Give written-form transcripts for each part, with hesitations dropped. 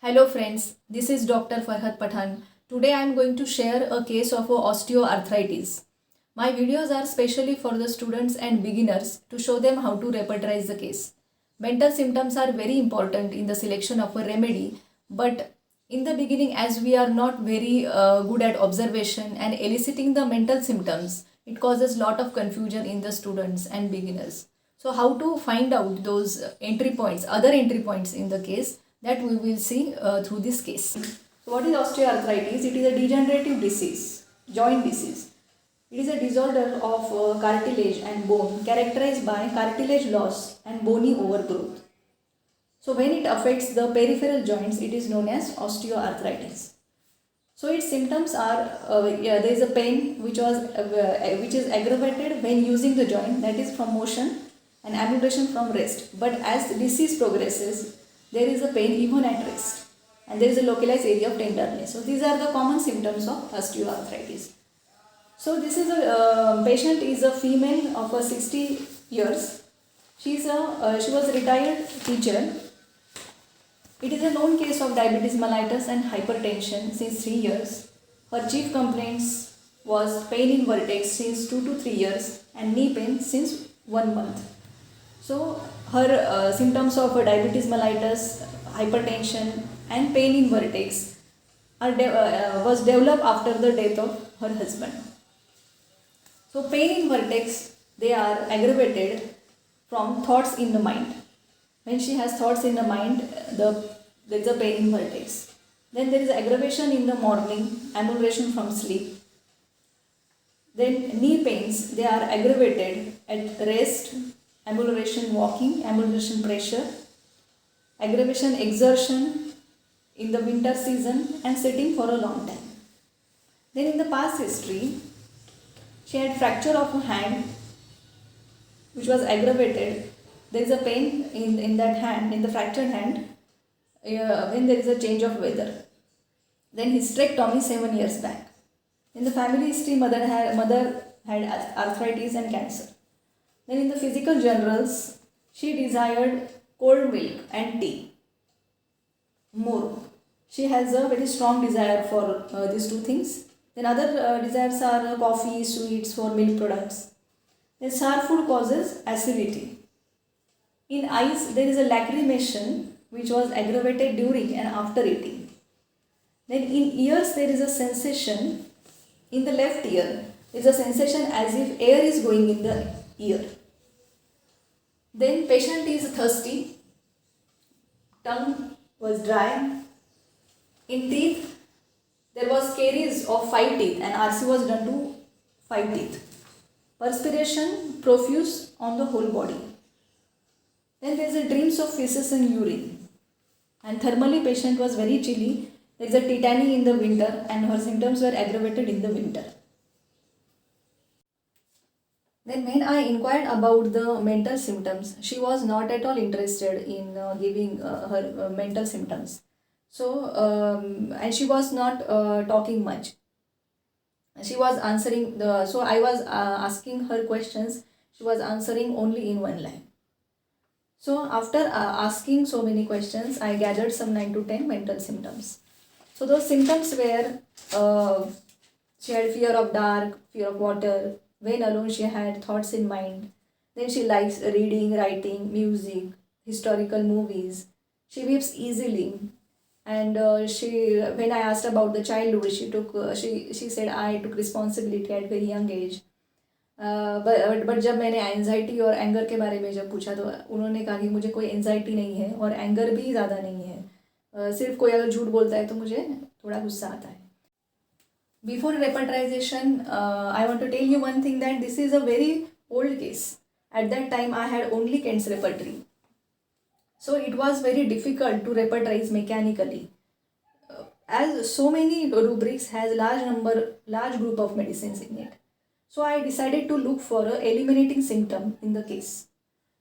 Hello friends, this is Dr. Farhat Pathan. Today I am going to share a case of osteoarthritis. My videos are specially for the students and beginners to show them how to repertorize the case. Mental symptoms are very important in the selection of a remedy, but in the beginning, as we are not very good at observation and eliciting the mental symptoms, it causes lot of confusion in the students and beginners. So how to find out those entry points, other entry points in the case, that we will see through this case. So what is osteoarthritis? It is a degenerative disease, joint disease. It is a disorder of cartilage and bone characterized by cartilage loss and bony overgrowth. So when it affects the peripheral joints, it is known as osteoarthritis. So its symptoms are there is a pain which is aggravated when using the joint, that is from motion, and ambulation from rest. But as the disease progresses, there is a pain even at rest, and there is a localized area of tenderness. So these are the common symptoms of osteoarthritis. So this is a patient is a female of 60 years. She was a retired teacher. It is a known case of diabetes mellitus and hypertension since 3 years. Her chief complaints was pain in vertex since 2 to 3 years and knee pain since 1 month. So her symptoms of diabetes mellitus, hypertension and pain in vertex was developed after the death of her husband. So pain in vertex, they are aggravated from thoughts in the mind. When she has thoughts in the mind, there is a pain in vertex. Then there is aggravation in the morning, ambulation from sleep. Then knee pains, they are aggravated at rest, ambulation walking, ambulation pressure, aggravation exertion in the winter season and sitting for a long time. Then in the past history, she had fracture of a hand which was aggravated. There is a pain in that hand, in the fractured hand, when there is a change of weather. Then hysterectomy 7 years back. In the family history, mother had arthritis and cancer. Then in the physical journals, she desired cold milk and tea more. She has a very strong desire for these two things. Then other desires are coffee, sweets, for milk products. Then sour food causes acidity. In eyes, there is a lacrimation which was aggravated during and after eating. Then in ears, there is a sensation in the left ear. There is a sensation as if air is going in the ear. Then patient is thirsty, tongue was dry. In teeth, there was caries of 5 teeth and RC was done to 5 teeth. Perspiration profuse on the whole body. Then there is a dreams of feces and urine. And thermally patient was very chilly. There is a tetany in the winter and her symptoms were aggravated in the winter. Then when I inquired about the mental symptoms, she was not at all interested in giving her mental symptoms. So, and she was not talking much. She was answering so I was asking her questions. She was answering only in one line. So after asking so many questions, I gathered some 9 to 10 mental symptoms. So those symptoms were, she had fear of dark, fear of water. When alone, she had thoughts in mind. Then she likes reading, writing, music, historical movies. She weeps easily. And when I asked about the childhood, she said I took responsibility at very young age. But जब मैंने anxiety और anger के बारे में जब पूछा तो उन्होंने कहा कि मुझे कोई एंजाइटी नहीं है और एंगर भी ज़्यादा नहीं है, सिर्फ कोई अगर झूठ बोलता है तो मुझे थोड़ा गुस्सा आता है. Before repertorization, I want to tell you one thing, that this is a very old case. At that time, I had only Kent's repertory. So it was very difficult to repertorize mechanically. As so many rubrics has large group of medicines in it. So I decided to look for a eliminating symptom in the case.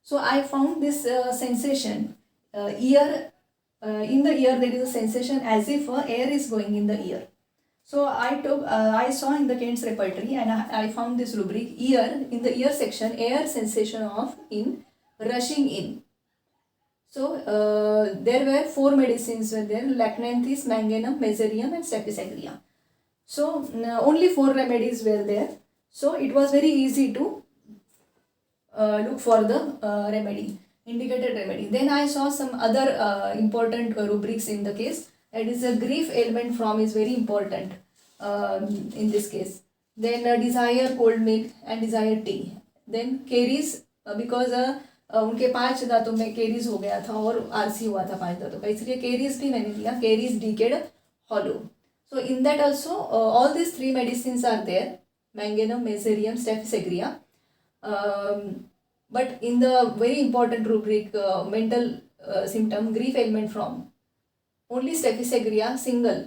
So I found this sensation, in the ear there is a sensation as if air is going in the ear. So I saw in the Kent's repertory and I found this rubric, ear, in the ear section, air sensation of in, rushing in. So there were 4 medicines were there: Lactanthus, Manganum, Mesoryum and Staphysagrina. So only 4 remedies were there. So it was very easy to look for the indicated remedy. Then I saw some other important rubrics in the case. That is, a grief ailment from is very important in this case. Then desire cold milk and desire tea. Then caries, because उनके 5 दांतों में caries हो गया था और आलसी हुआ था 5 दांतों का, इसलिए केरीज भी मैंने लिया, caries decade hollow. So in that also all these 3 medicines are there: Manganum, Mesoryum, Staphysagrina. But in the very important rubric, mental symptom, grief ailment from, only Staphysagrina single,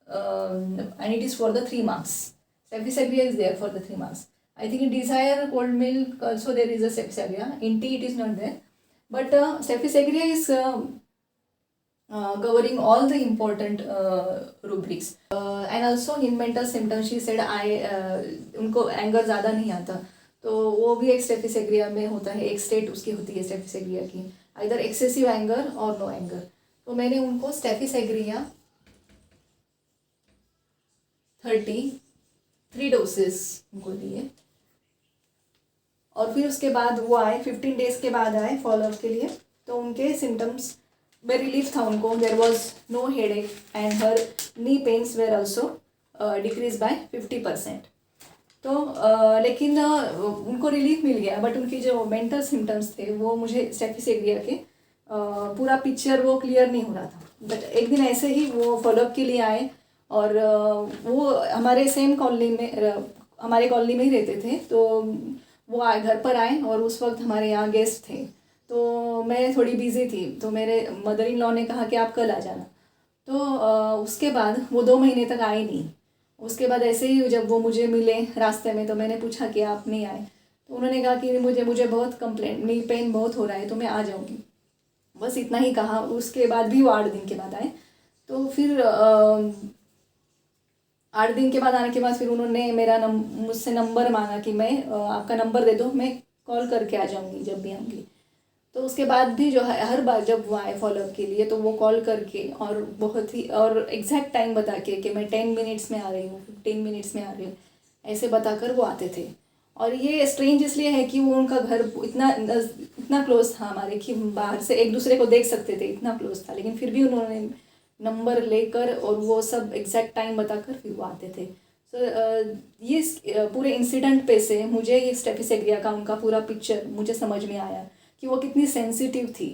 and it is for the 3 marks. Staphysagrina is there for the 3 marks. I think in desire cold milk also there is a Staphysagrina. In tea it is not there. But Staphysagrina is covering all the important rubrics. And also in mental symptoms she said उनको anger ज़्यादा नहीं आता, तो वो भी एक Staphysagria में होता है, एक स्टेट उसकी होती है स्टेफिसेग्रिया की, इधर एक्सेसिव एंगर और नो एंगर. तो मैंने उनको स्टेफिसेग्रिया 33 डोसेस उनको दिए. और फिर उसके बाद वो आए 15 डेज के बाद आए फॉलोअप के लिए, तो उनके सिम्टम्स में रिलीफ था उनको. There was no headache and her knee pains were also decrease by 50%. तो लेकिन उनको रिलीफ मिल गया, बट उनकी जो मेंटल सिम्टम्स थे वो मुझे स्टेफिसेग्रिया के पूरा पिक्चर वो क्लियर नहीं हो रहा था. बट एक दिन ऐसे ही वो फॉलोअप के लिए आए और वो हमारे सेम कॉलोनी में, हमारे कॉलोनी में ही रहते थे, तो वो आए, घर पर आए और उस वक्त हमारे यहाँ गेस्ट थे. तो मैं थोड़ी बिज़ी थी, तो मेरे मदर इन लॉ ने कहा कि आप कल आ जाना. तो उसके बाद वो 2 महीने तक आए नहीं. उसके बाद ऐसे ही जब वो मुझे मिले रास्ते में, तो मैंने पूछा कि आप नहीं आए, तो उन्होंने कहा कि मुझे बहुत कंप्लेंट, नी पेन बहुत हो रहा है, तो मैं आ जाऊँगी, बस इतना ही कहा. उसके बाद भी वो 8 दिन के बाद आए. तो फिर 8 दिन के बाद आने के बाद फिर उन्होंने मुझसे नंबर मांगा कि मैं आपका नंबर दे दो, मैं कॉल करके आ जाऊँगी जब भी आऊँगी. तो उसके बाद भी जो है हर बार जब वो आए फॉलोअप के लिए, तो वो कॉल करके और बहुत ही और एग्जैक्ट टाइम बता के कि मैं 10 मिनट्स में आ रही हूँ, 15 मिनट्स में आ रही हूँ, ऐसे बताकर वो आते थे. और ये स्ट्रेंज इसलिए है कि वो उनका घर इतना क्लोज था हमारे कि बाहर से एक दूसरे को देख सकते थे, इतना क्लोज था. लेकिन फिर भी उन्होंने नंबर लेकर और वो सब एग्जैक्ट टाइम बताकर फिर वो आते थे. ये पूरे इंसिडेंट पे से मुझे ये स्टेफिसेग्रिया का उनका पूरा पिक्चर मुझे समझ में आया कि वो कितनी सेंसिटिव थी.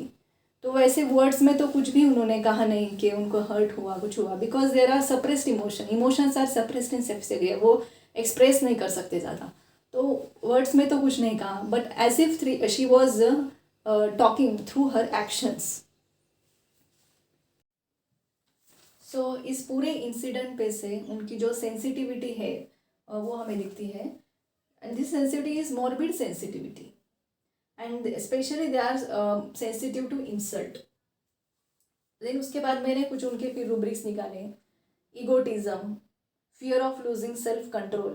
तो वैसे वर्ड्स में तो कुछ भी उन्होंने कहा नहीं कि उनको हर्ट हुआ, कुछ हुआ, because there are suppressed emotions are suppressed in Staphysagria. वो एक्सप्रेस नहीं कर सकते ज़्यादा, तो वर्ड्स में तो कुछ नहीं कहा, but as if she was talking through her actions. So इस पूरे इंसिडेंट पे से उनकी जो सेंसिटिविटी है वो हमें दिखती है. And this sensitivity is morbid sensitivity, and specially they are sensitive to insult. Then उसके बाद मैंने कुछ उनके फिर रूब्रिक्स निकाले. Egotism, fear of losing self control,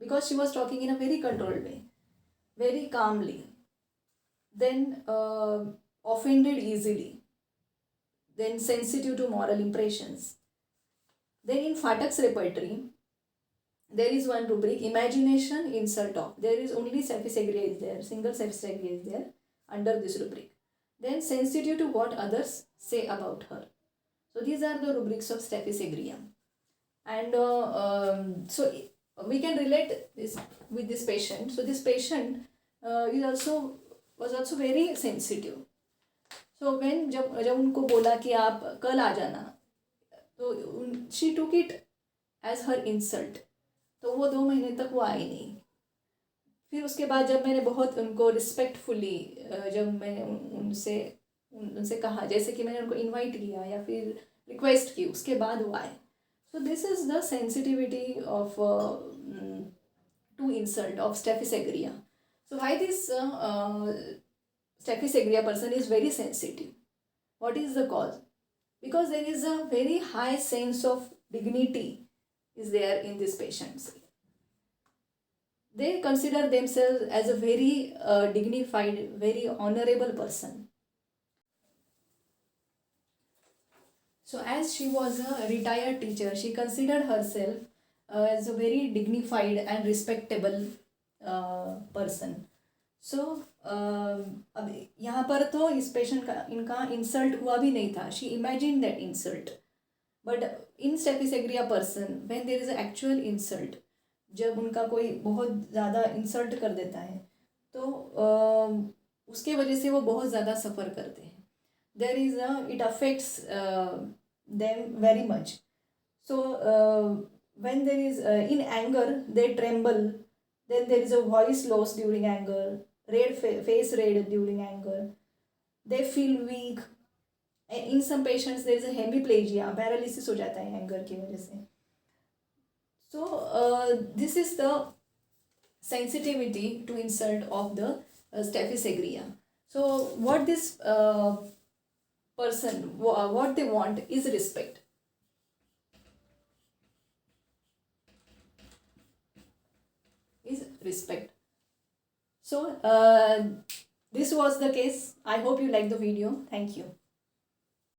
because she was talking in a very controlled way, very calmly. Then offended easily. Then sensitive to moral impressions. Then in Phatak's repertory, there is one rubric, imagination insult of. There is only Staphysagrina is there, single Staphysagrina is there under this rubric. Then sensitive to what others say about her. So these are the rubrics of Staphysagrina. And so we can relate this with this patient. So this patient was also very sensitive. So when जब उनको बोला कि आप कल आ जाना, तो she took it as her insult. तो वो 2 महीने तक वो आई नहीं. फिर उसके बाद जब मैंने बहुत उनको रिस्पेक्टफुली जब मैंने उनसे कहा, जैसे कि मैंने उनको इनवाइट किया या फिर रिक्वेस्ट की, उसके बाद वो आए. So this is the sensitivity of to insult of staphysagria. So why this Staphysagrina person is very sensitive. What is the cause? Because there is a very high sense of dignity is there in these patients. They consider themselves as a very dignified, very honorable person. So, as she was a retired teacher, she considered herself as a very dignified and respectable person. सो अब यहाँ पर तो इस patient का इनका insult हुआ भी नहीं था. She imagine that insult. But in staphysagria person when there is actual insult, जब उनका कोई बहुत ज़्यादा इंसल्ट कर देता है तो उसके वजह से वो बहुत ज़्यादा सफ़र करते हैं. There is it affects them very much. So when there is in anger they tremble, then there is a voice loss during anger, face red during anger, they feel weak. In some patients there is a hemiplegia, paralysis हो जाता है anger की वजह से. So this is the sensitivity to insult of the stephysagria. So what this person what they want is respect. So this was the case. I hope you like the video. Thank you.